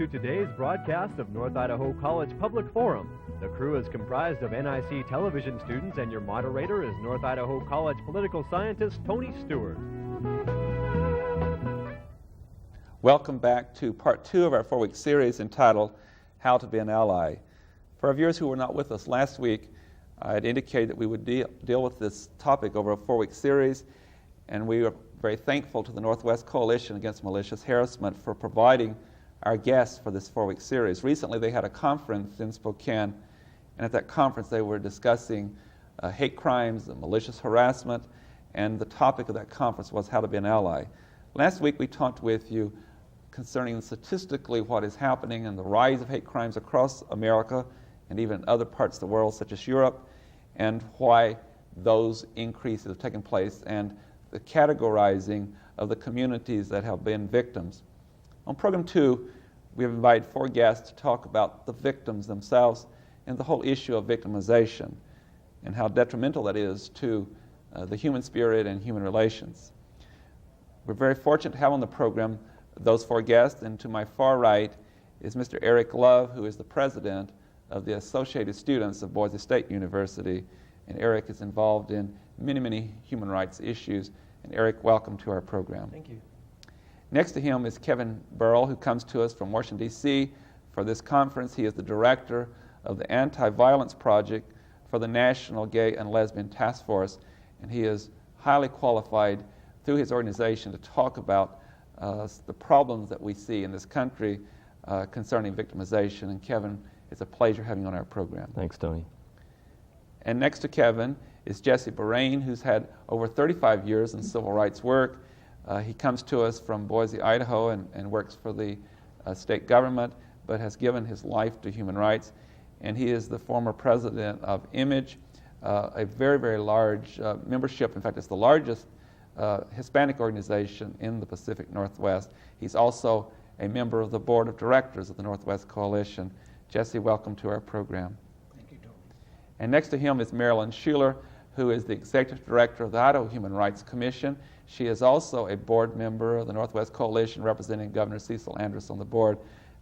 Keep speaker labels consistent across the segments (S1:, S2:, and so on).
S1: to today's broadcast of North Idaho College Public Forum. The crew is comprised of NIC television students, and your moderator is North Idaho College political scientist Tony Stewart.
S2: Welcome back to part 2 of our 4-week series entitled How to Be an Ally. For our viewers who were not with us last week, I had indicated that we would deal with this topic over a 4-week series, and we are very thankful to the Northwest Coalition Against Malicious Harassment for providing our guests for this 4-week series. Recently they had a conference in Spokane, and at that conference they were discussing hate crimes and malicious harassment, and the topic of that conference was how to be an ally. Last week we talked with you concerning statistically what is happening and the rise of hate crimes across America and even other parts of the world such as Europe, and why those increases have taken place and the categorizing of the communities that have been victims. On Program 2, we have invited 4 guests to talk about the victims themselves and the whole issue of victimization and how detrimental that is to the human spirit and human relations. We're very fortunate to have on the program those 4 guests, and to my far right is Mr. Eric Love, who is the president of the Associated Students of Boise State University. And Eric is involved in many, many human rights issues. And Eric, welcome to our program.
S3: Thank you.
S2: Next to him is Kevin Burrell, who comes to us from Washington, D.C. for this conference. He is the director of the Anti-Violence Project for the National Gay and Lesbian Task Force, and he is highly qualified through his organization to talk about the problems that we see in this country concerning victimization. And Kevin, it's a pleasure having you on our program.
S3: Thanks, Tony.
S2: And next to Kevin is Jesse Bahrain, who's had over 35 years in civil rights work. He comes to us from Boise, Idaho, and works for the state government, but has given his life to human rights. And he is the former president of Image, a very, very large membership. In fact, it's the largest Hispanic organization in the Pacific Northwest. He's also a member of the board of directors of the Northwest Coalition. Jesse, welcome to our program.
S4: Thank you, Tony.
S2: And next to him is Marilyn Schuler, who is the executive director of the Idaho Human Rights Commission. She is also a board member of the Northwest Coalition, representing Governor Cecil Andrus on the board,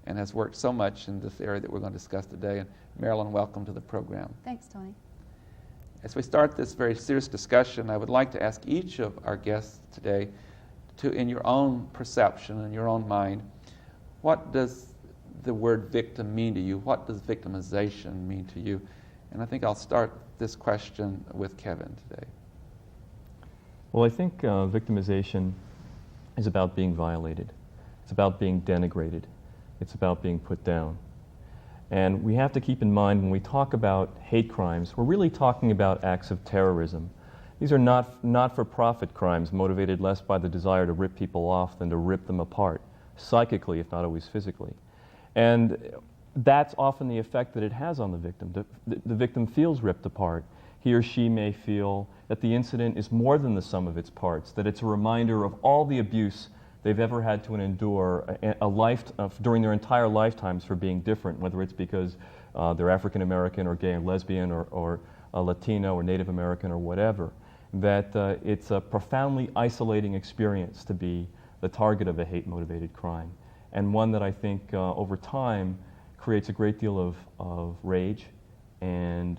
S2: and has worked so much in this area that we're going to discuss today. And Marilyn, welcome to the program.
S5: Thanks, Tony.
S2: As we start this very serious discussion, I would like to ask each of our guests today to, in your own perception, in your own mind, what does the word victim mean to you? What does victimization mean to you? And I think I'll start this question with Kevin today.
S3: Well, I think victimization is about being violated. It's about being denigrated. It's about being put down. And we have to keep in mind when we talk about hate crimes, we're really talking about acts of terrorism. These are not-for-profit crimes motivated less by the desire to rip people off than to rip them apart, psychically, if not always physically. And that's often the effect that it has on the victim. The victim feels ripped apart. He or she may feel that the incident is more than the sum of its parts, that it's a reminder of all the abuse they've ever had to endure during their entire lifetimes for being different, whether it's because they're African American or gay or lesbian or Latino or Native American or whatever. That it's a profoundly isolating experience to be the target of a hate-motivated crime, and one that I think over time creates a great deal of rage and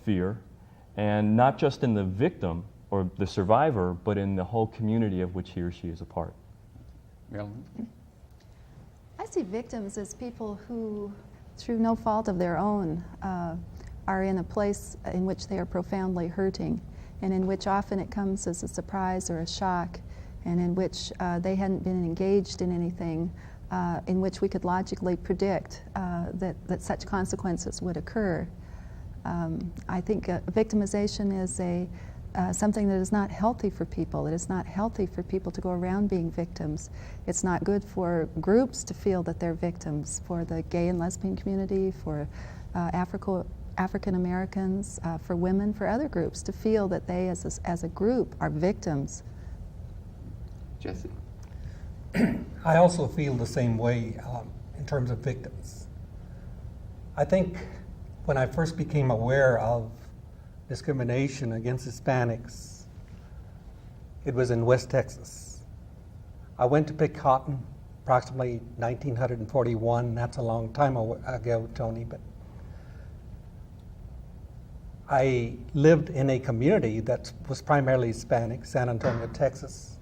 S3: fear, and not just in the victim or the survivor, but in the whole community of which he or she is a part.
S2: Marilyn?
S5: I see victims as people who, through no fault of their own, are in a place in which they are profoundly hurting, and in which often it comes as a surprise or a shock, and in which they hadn't been engaged in anything in which we could logically predict that such consequences would occur. I think victimization is something that is not healthy for people. It is not healthy for people to go around being victims. It's not good for groups to feel that they're victims, for the gay and lesbian community, for African Americans, for women, for other groups to feel that they as a group are victims.
S2: Jesse?
S4: I also feel the same way in terms of victims. I think when I first became aware of discrimination against Hispanics, it was in West Texas. I went to pick cotton approximately 1941. That's a long time ago, Tony, but I lived in a community that was primarily Hispanic, San Antonio, Texas.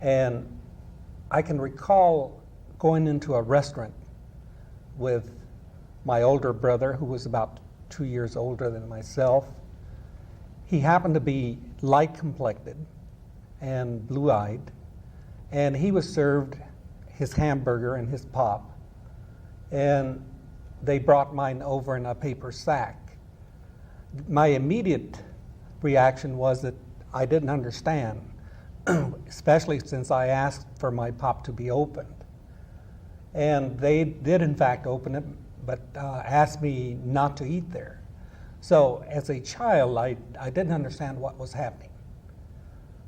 S4: And I can recall going into a restaurant with my older brother, who was about 2 years older than myself. He happened to be light-complected and blue-eyed, and he was served his hamburger and his pop, and they brought mine over in a paper sack. My immediate reaction was that I didn't understand, especially since I asked for my pop to be opened. And they did in fact open it, but asked me not to eat there. So as a child, I didn't understand what was happening.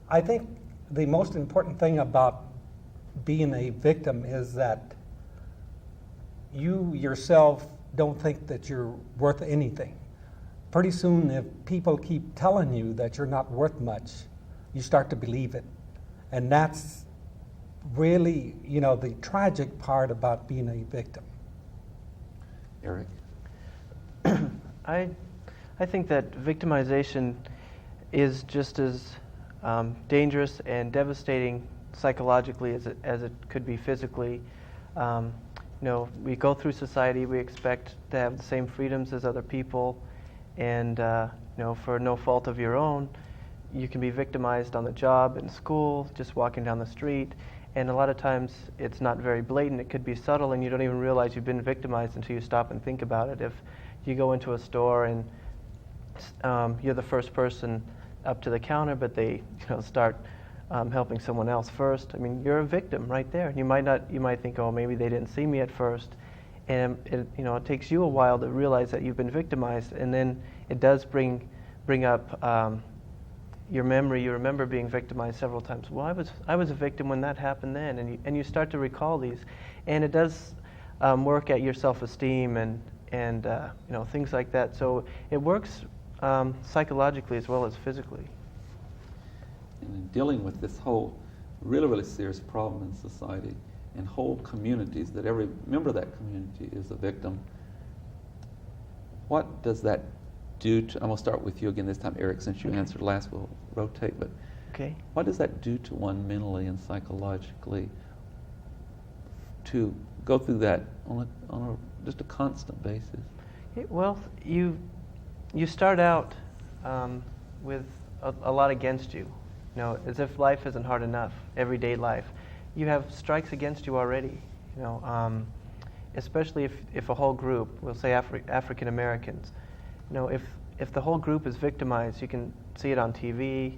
S4: I think the most important thing about being a victim is that you yourself don't think that you're worth anything. Pretty soon, if people keep telling you that you're not worth much, you start to believe it. And that's really, the tragic part about being a victim.
S2: Eric?
S6: I think that victimization is just as dangerous and devastating psychologically as it could be physically. We go through society, we expect to have the same freedoms as other people, and for no fault of your own, you can be victimized on the job, in school, just walking down the street, and a lot of times it's not very blatant. It could be subtle, and you don't even realize you've been victimized until you stop and think about it. If you go into a store and you're the first person up to the counter, but they start helping someone else first, I mean, you're a victim right there. You might think, oh, maybe they didn't see me at first, and it takes you a while to realize that you've been victimized, and then it does bring up your memory. You remember being victimized several times. Well, I was a victim when that happened then, and you start to recall these, and it does work at your self-esteem and things like that. So it works psychologically as well as physically.
S2: And in dealing with this whole really, really serious problem in society and whole communities, that every member of that community is a victim, what does that do to, I'm going to start with you again this time, Eric, since you answered last, we'll rotate, but
S6: okay.
S2: What does that do to one mentally and psychologically to go through that on just a constant basis?
S6: Well, you start out with a lot against you, as if life isn't hard enough, everyday life. You have strikes against you already, especially if a whole group, we'll say African Americans, if the whole group is victimized, you can see it on TV,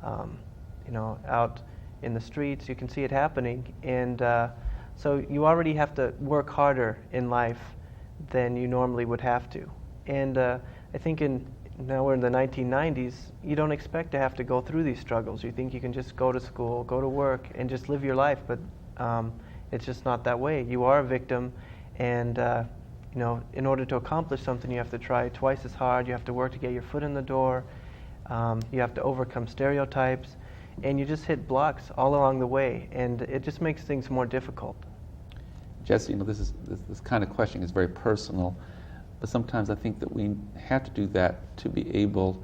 S6: out in the streets, you can see it happening, and so you already have to work harder in life than you normally would have to. And I think now we're in the 1990s, you don't expect to have to go through these struggles. You think you can just go to school, go to work, and just live your life, but it's just not that way. You are a victim, and in order to accomplish something, you have to try twice as hard. You have to work to get your foot in the door. You have to overcome stereotypes, and you just hit blocks all along the way, and it just makes things more difficult.
S2: Jesse, this kind of questioning is very personal, but sometimes I think that we have to do that to be able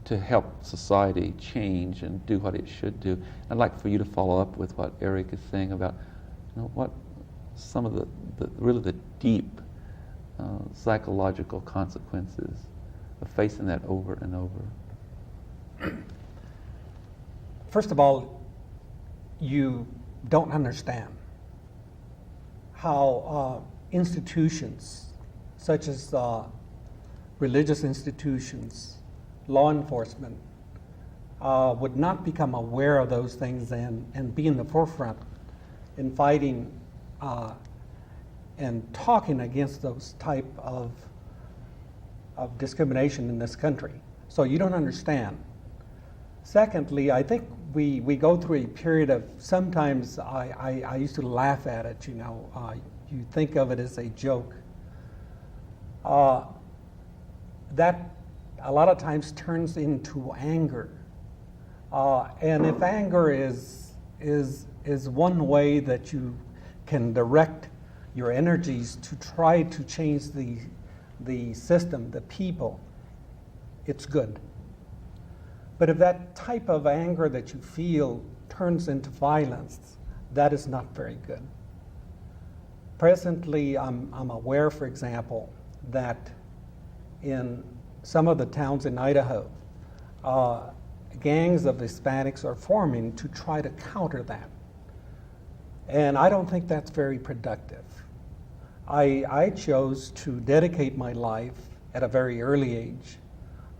S2: to help society change and do what it should do. I'd like for you to follow up with what Eric is saying about what some of the really deep psychological consequences of facing that over and over.
S4: First of all, you don't understand how institutions such as religious institutions, law enforcement, would not become aware of those things and be in the forefront in fighting and talking against those type of discrimination in this country. So you don't understand. Secondly, I think we go through a period of, sometimes I used to laugh at it, you think of it as a joke. That a lot of times turns into anger. And if anger is one way that you can direct your energies to try to change the system, the people, it's good. But if that type of anger that you feel turns into violence, that is not very good. Presently, I'm aware, for example, that in some of the towns in Idaho, gangs of Hispanics are forming to try to counter that. And I don't think that's very productive. I chose to dedicate my life at a very early age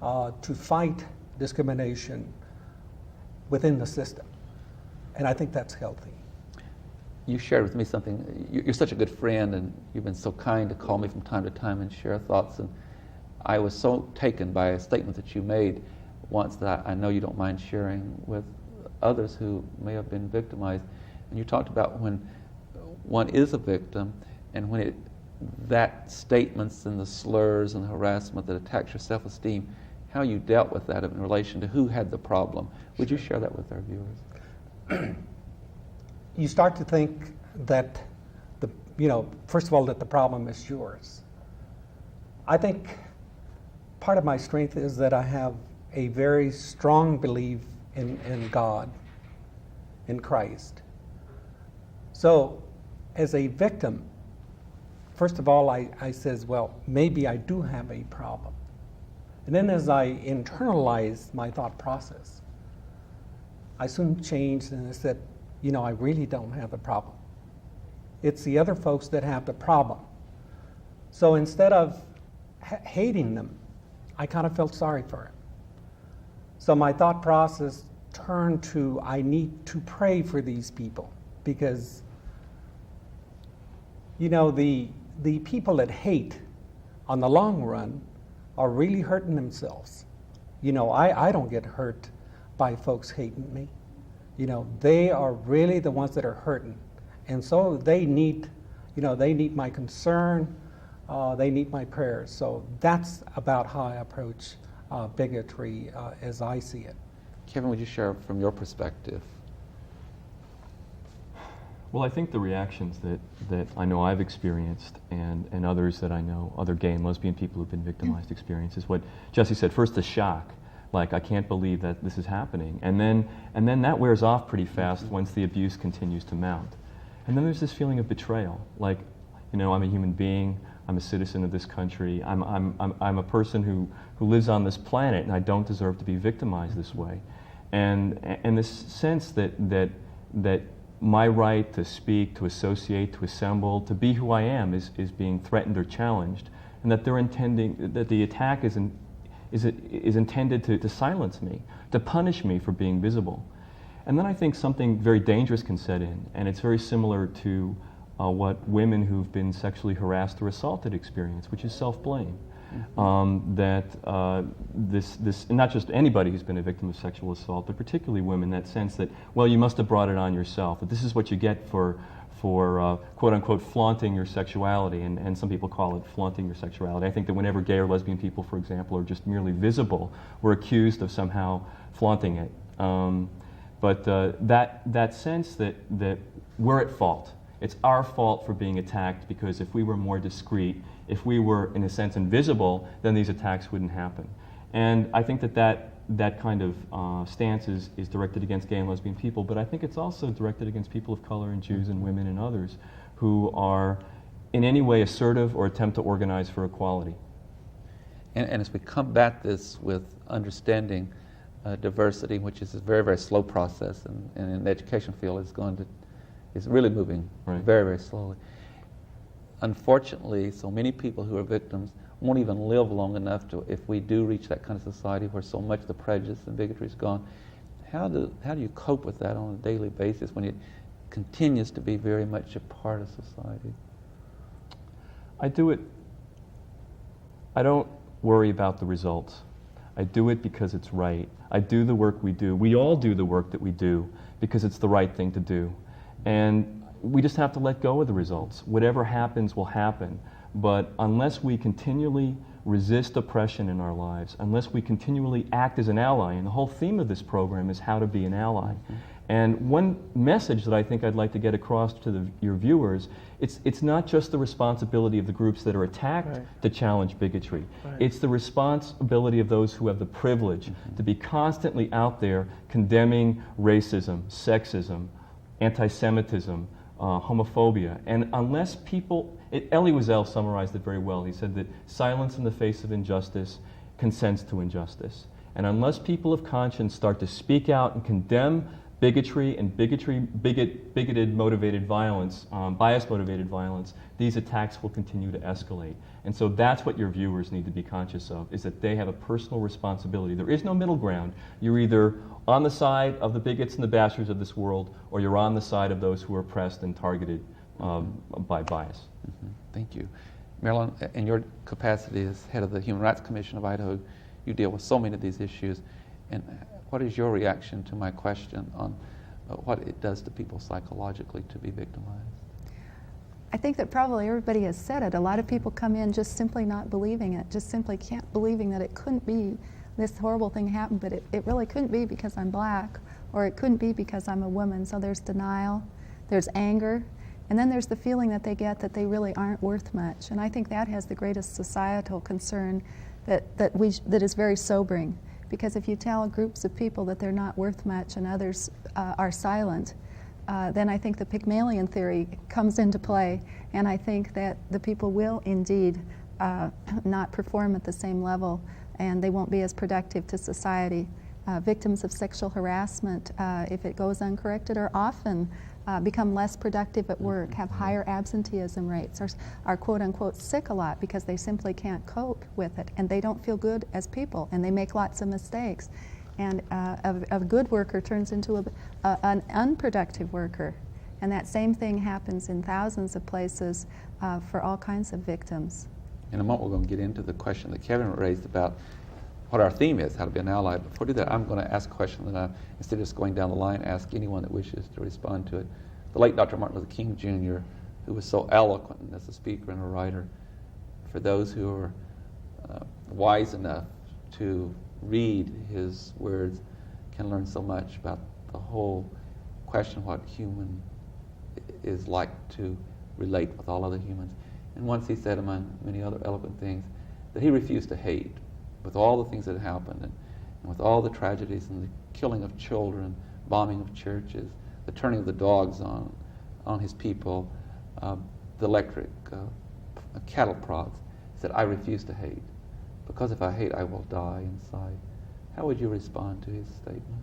S4: to fight discrimination within the system. And I think that's healthy.
S2: You shared with me something. You're such a good friend, and you've been so kind to call me from time to time and share thoughts. And I was so taken by a statement that you made once that I know you don't mind sharing with others who may have been victimized. And you talked about when one is a victim and when that statements and the slurs and the harassment that attacks your self-esteem, how you dealt with that in relation to who had the problem. Would you share that with our viewers?
S4: You start to think that first of all, that the problem is yours. I think part of my strength is that I have a very strong belief in God, in Christ. So as a victim, first of all, I says, well, maybe I do have a problem. And then as I internalized my thought process, I soon changed and I said, I really don't have a problem. It's the other folks that have the problem. So instead of hating them, I kind of felt sorry for it. So my thought process turned to, I need to pray for these people, because the people that hate on the long run are really hurting themselves. I don't get hurt by folks hating me. They are really the ones that are hurting. And so they need my concern, they need my prayers. So that's about how I approach bigotry as I see it.
S2: Kevin, would you share from your perspective?
S3: Well, I think the reactions that I know I've experienced and others that I know, other gay and lesbian people who've been victimized experience, is what Jesse said. First, the shock. Like, I can't believe that this is happening. And then that wears off pretty fast once the abuse continues to mount. And then there's this feeling of betrayal. Like, I'm a human being, I'm a citizen of this country, I'm a person who lives on this planet, and I don't deserve to be victimized this way. And this sense that my right to speak, to associate, to assemble, to be who I am is being threatened or challenged, and that that the attack is intended to silence me, to punish me for being visible. And then I think something very dangerous can set in, and it's very similar to what women who've been sexually harassed or assaulted experience, which is self-blame. This and not just anybody who's been a victim of sexual assault, but particularly women, that sense that, well, you must have brought it on yourself, that this is what you get for quote-unquote flaunting your sexuality, and some people call it flaunting your sexuality. I think that whenever gay or lesbian people, for example, are just merely visible, we're accused of somehow flaunting it. But that sense that we're at fault. It's our fault for being attacked, because if we were more discreet, if we were, in a sense, invisible, then these attacks wouldn't happen. And I think that kind of stance is directed against gay and lesbian people, but I think it's also directed against people of color and Jews and women and others who are in any way assertive or attempt to organize for equality.
S2: And as we combat this with understanding diversity, which is a very, very slow process, and in the education field is really moving very, very slowly. Unfortunately, so many people who are victims won't even live long enough to, if we do reach that kind of society where so much of the prejudice and bigotry is gone. How do you cope with that on a daily basis when it continues to be very much a part of society?
S3: I don't worry about the results. I do it because it's right. I do the work we do. We all do the work that we do because it's the right thing to do. And we just have to let go of the results. Whatever happens will happen. But unless we continually resist oppression in our lives, unless we continually act as an ally, and the whole theme of this program is how to be an ally, And one message that I think I'd like to get across to your viewers, it's not just the responsibility of the groups that are attacked to challenge bigotry. It's the responsibility of those who have the privilege to be constantly out there condemning racism, sexism, anti-Semitism, homophobia. And unless people, Elie Wiesel summarized it very well. He said that silence in the face of injustice consents to injustice. And unless people of conscience start to speak out and condemn bigotry and bigoted motivated violence, bias motivated violence, these attacks will continue to escalate. And so that's what your viewers need to be conscious of, is that they have a personal responsibility. There is no middle ground. You're either on the side of the bigots and the bastards of this world, or you're on the side of those who are oppressed and targeted by bias.
S2: Thank you. Marilyn, in your capacity as head of the Human Rights Commission of Idaho, you deal with so many of these issues. And what is your reaction to my question on what it does to people psychologically to be victimized?
S5: I think that probably everybody has said it. A lot of people come in just simply not believing it, just simply can't believing that it couldn't be this horrible thing happened, but it really couldn't be because I'm black, or it couldn't be because I'm a woman. So there's denial, there's anger, and then there's the feeling that they get that they really aren't worth much. And I think that has the greatest societal concern that is very sobering. Because if you tell groups of people that they're not worth much and others are silent, then I think the Pygmalion theory comes into play, and I think that the people will indeed not perform at the same level, and they won't be as productive to society. Victims of sexual harassment, if it goes uncorrected, are often become less productive at work, have higher absenteeism rates, are quote-unquote sick a lot because they simply can't cope with it, and they don't feel good as people, and they make lots of mistakes. And a good worker turns into an unproductive worker. And that same thing happens in thousands of places for all kinds of victims.
S2: In a moment, we're going to get into the question that Kevin raised about what our theme is, how to be an ally. Before we do that, I'm going to ask a question that I, instead of just going down the line, ask anyone that wishes to respond to it. The late Dr. Martin Luther King Jr., who was so eloquent as a speaker and a writer, for those who are wise enough to read his words, can learn so much about the whole question of what human is like to relate with all other humans. And once he said, among many other eloquent things, that he refused to hate. With all the things that happened, and with all the tragedies and the killing of children, bombing of churches, the turning of the dogs on his people, the electric cattle prods, he said, I refuse to hate, because if I hate, I will die inside. How would you respond to his statement?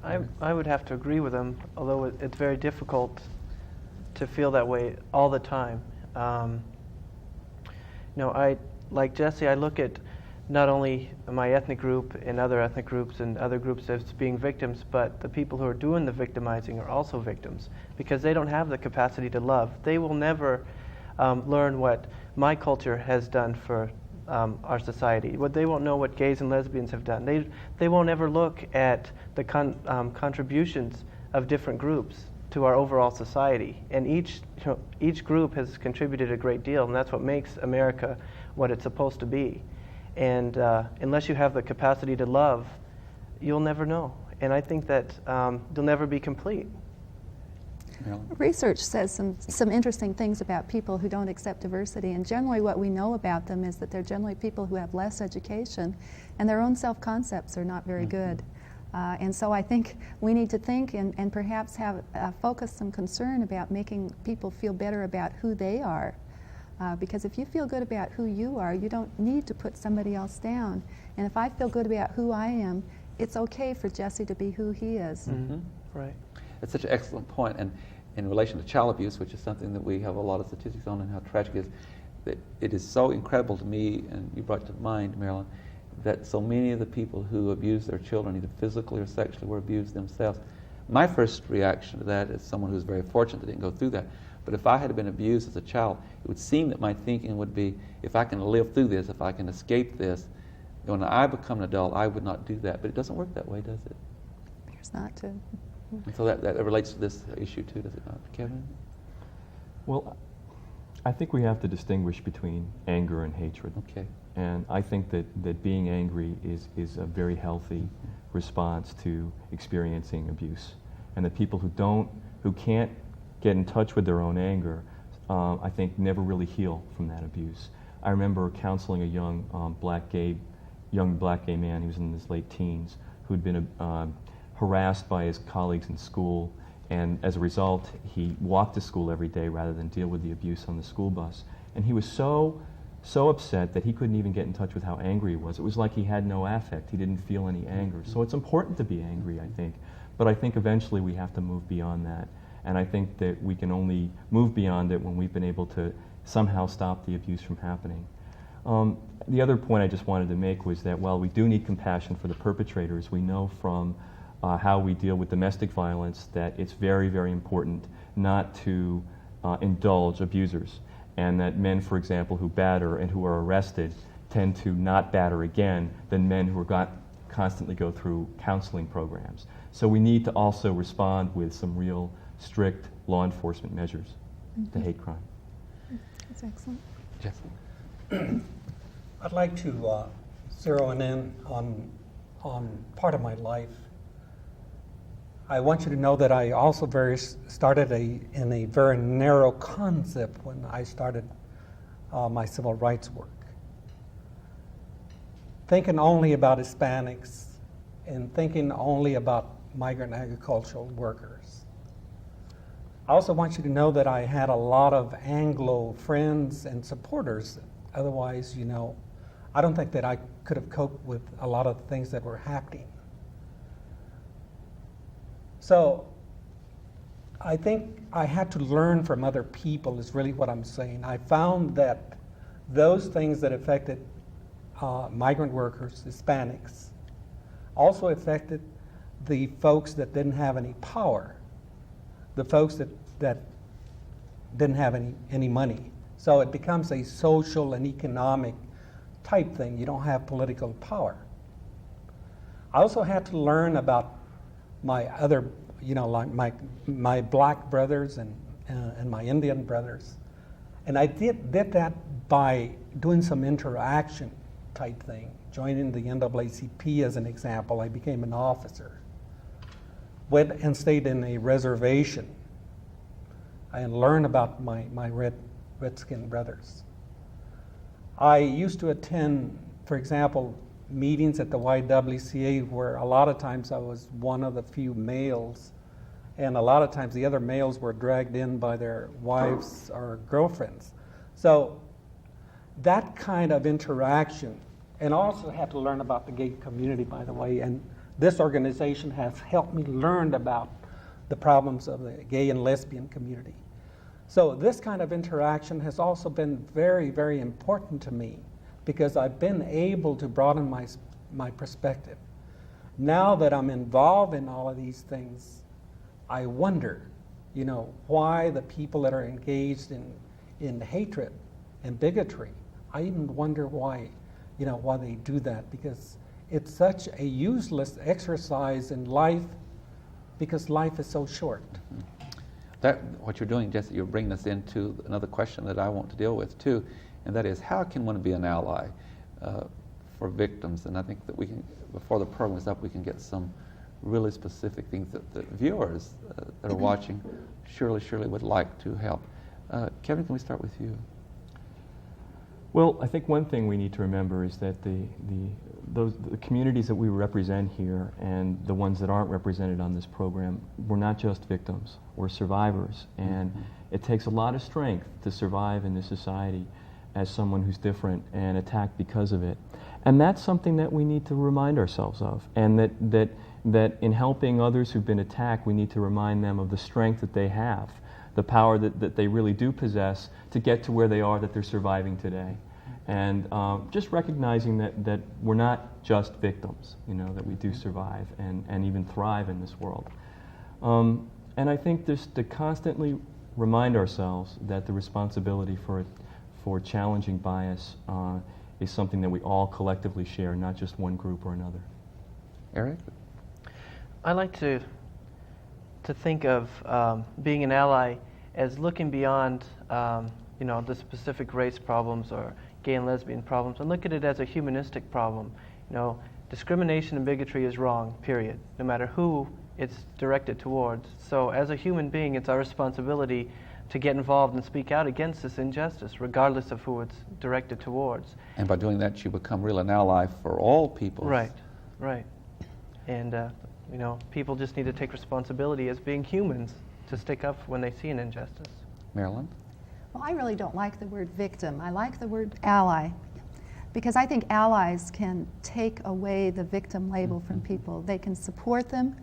S6: I would have to agree with him, although it's very difficult to feel that way all the time. Like Jesse, I look at not only my ethnic group and other ethnic groups and other groups as being victims, but the people who are doing the victimizing are also victims because they don't have the capacity to love. They will never learn what my culture has done for our society. They won't know what gays and lesbians have done. They won't ever look at the contributions of different groups to our overall society. And each group has contributed a great deal, and that's what makes America what it's supposed to be. And unless you have the capacity to love, you'll never know. And I think that you'll never be complete.
S5: Research says some interesting things about people who don't accept diversity, and generally what we know about them is that they're generally people who have less education, and their own self-concepts are not very good. And so I think we need to think and perhaps have focus some concern about making people feel better about who they are. Because if you feel good about who you are, you don't need to put somebody else down. And if I feel good about who I am, it's okay for Jesse to be who he is.
S6: Mm-hmm. Right.
S2: That's such an excellent point. And in relation to child abuse, which is something that we have a lot of statistics on and how tragic it is, that it is so incredible to me, and you brought to mind, Marilyn, that so many of the people who abuse their children, either physically or sexually, were abused themselves. My first reaction to that is someone who's very fortunate that didn't go through that. But if I had been abused as a child, it would seem that my thinking would be, if I can live through this, if I can escape this, when I become an adult, I would not do that. But it doesn't work that way, does it?
S5: It appears not to.
S2: And so that relates to this issue too, does it not, Kevin?
S3: Well, I think we have to distinguish between anger and hatred.
S2: Okay.
S3: And I think that being angry is a very healthy response to experiencing abuse. And that people who can't get in touch with their own anger, I think never really heal from that abuse. I remember counseling a young black gay man, he was in his late teens, who'd been harassed by his colleagues in school, and as a result, he walked to school every day rather than deal with the abuse on the school bus. And he was so upset that he couldn't even get in touch with how angry he was. It was like he had no affect. He didn't feel any anger. So it's important to be angry, I think. But I think eventually we have to move beyond that. And I think that we can only move beyond it when we've been able to somehow stop the abuse from happening. The other point I just wanted to make was that while we do need compassion for the perpetrators, we know from how we deal with domestic violence that it's very, very important not to indulge abusers. And that men, for example, who batter and who are arrested tend to not batter again than men who are constantly go through counseling programs. So we need to also respond with some real strict law enforcement measures to hate crime.
S5: That's excellent.
S2: Jeff?
S4: I'd like to zero in on part of my life. I want you to know that I also started in a very narrow concept when I started my civil rights work. Thinking only about Hispanics and thinking only about migrant agricultural workers. I also want you to know that I had a lot of Anglo friends and supporters. Otherwise, I don't think that I could have coped with a lot of the things that were happening. So I think I had to learn from other people is really what I'm saying. I found that those things that affected migrant workers, Hispanics, also affected the folks that didn't have any power, the folks that didn't have any money. So it becomes a social and economic type thing. You don't have political power. I also had to learn about my other, like my black brothers and my Indian brothers. And I did that by doing some interaction type thing. Joining the NAACP as an example, I became an officer. Went and stayed in a reservation and learned about my Redskin brothers. I used to attend, for example, meetings at the YWCA where a lot of times I was one of the few males, and a lot of times the other males were dragged in by their wives or girlfriends. So that kind of interaction, and I also had to learn about the gay community, by the way, and this organization has helped me learn about the problems of the gay and lesbian community. So this kind of interaction has also been very, very important to me because I've been able to broaden my perspective. Now that I'm involved in all of these things, I wonder, why the people that are engaged in hatred and bigotry, I even wonder why they do that, because it's such a useless exercise in life because life is so short.
S2: What you're doing, Jesse, you're bringing us into another question that I want to deal with too, and that is, how can one be an ally for victims? And I think that we can, before the program is up, we can get some really specific things that the viewers that are watching surely would like to help. Kevin, can we start with you?
S3: Well, I think one thing we need to remember is that the communities that we represent here and the ones that aren't represented on this program, we're not just victims, we're survivors. And it takes a lot of strength to survive in this society as someone who's different and attacked because of it. And that's something that we need to remind ourselves of. And that in helping others who've been attacked, we need to remind them of the strength that they have, the power that they really do possess to get to where they are, that they're surviving today. And just recognizing that we're not just victims, that we do survive and even thrive in this world. And I think just to constantly remind ourselves that the responsibility for challenging bias is something that we all collectively share, not just one group or another.
S2: Eric?
S6: I like to think of being an ally as looking beyond the specific race problems or gay and lesbian problems, and look at it as a humanistic problem. Discrimination and bigotry is wrong, period, no matter who it's directed towards. So as a human being, it's our responsibility to get involved and speak out against this injustice, regardless of who it's directed towards.
S2: And by doing that, you become really an ally for all people.
S6: Right. And, people just need to take responsibility as being humans to stick up when they see an injustice.
S2: Marilyn?
S5: Well, I really don't like the word victim. I like the word ally, because I think allies can take away the victim label from people. They can support them.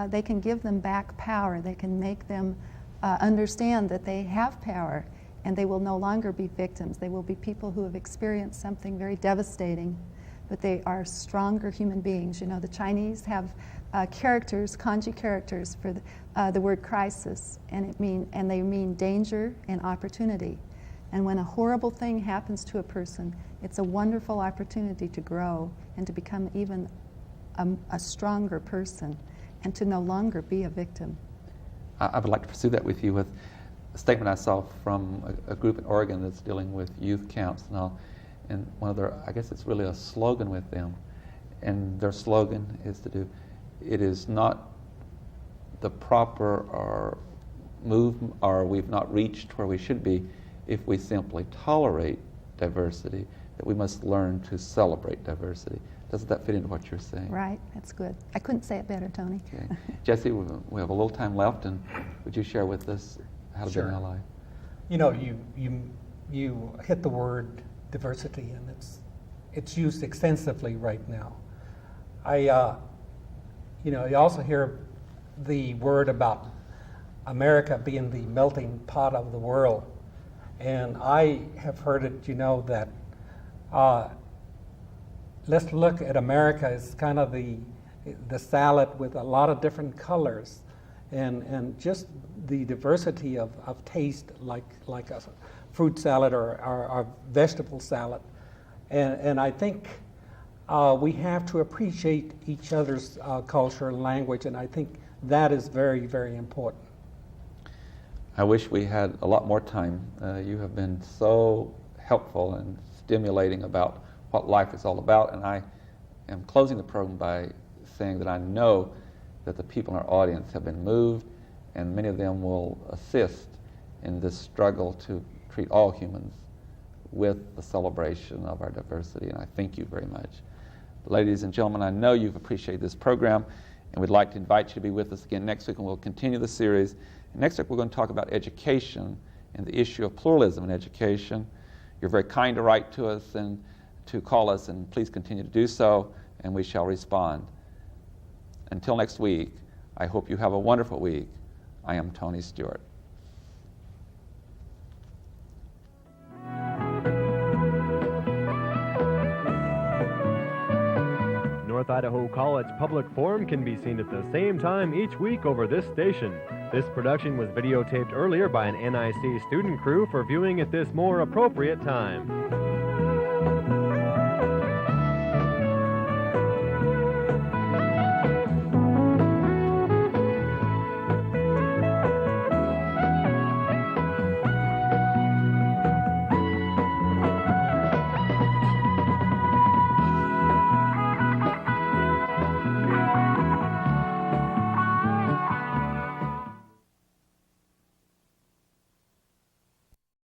S5: They can give them back power. They can make them understand that they have power, and they will no longer be victims. They will be people who have experienced something very devastating, but they are stronger human beings. The Chinese have kanji characters for the word crisis, and they mean danger and opportunity. And when a horrible thing happens to a person, it's a wonderful opportunity to grow and to become even a stronger person and to no longer be a victim.
S2: I would like to pursue that with you with a statement I saw from a group in Oregon that's dealing with youth camps now. And one of their, I guess it's really a slogan with them. And their slogan is it is not the proper or we've not reached where we should be if we simply tolerate diversity, that we must learn to celebrate diversity. Doesn't that fit into what you're saying?
S5: Right, that's good. I couldn't say it better, Tony.
S2: Okay. Jesse, we have a little time left, and would you share with us how to be an ally?
S4: You hit the word diversity, and it's used extensively right now. You also hear the word about America being the melting pot of the world, and I have heard it. That let's look at America as kind of the salad with a lot of different colors, and just the diversity of taste, like a fruit salad or a vegetable salad. And I think we have to appreciate each other's culture and language, and I think that is very, very important.
S2: I wish we had a lot more time. You have been so helpful and stimulating about what life is all about, and I am closing the program by saying that I know that the people in our audience have been moved, and many of them will assist in this struggle to treat all humans with the celebration of our diversity, and I thank you very much. Ladies and gentlemen, I know you've appreciated this program, and we'd like to invite you to be with us again next week, and we'll continue the series. And next week we're going to talk about education and the issue of pluralism in education. You're very kind to write to us and to call us, and please continue to do so, and we shall respond. Until next week, I hope you have a wonderful week. I am Tony Stewart.
S1: North Idaho College Public Forum can be seen at the same time each week over this station. This production was videotaped earlier by an NIC student crew for viewing at this more appropriate time.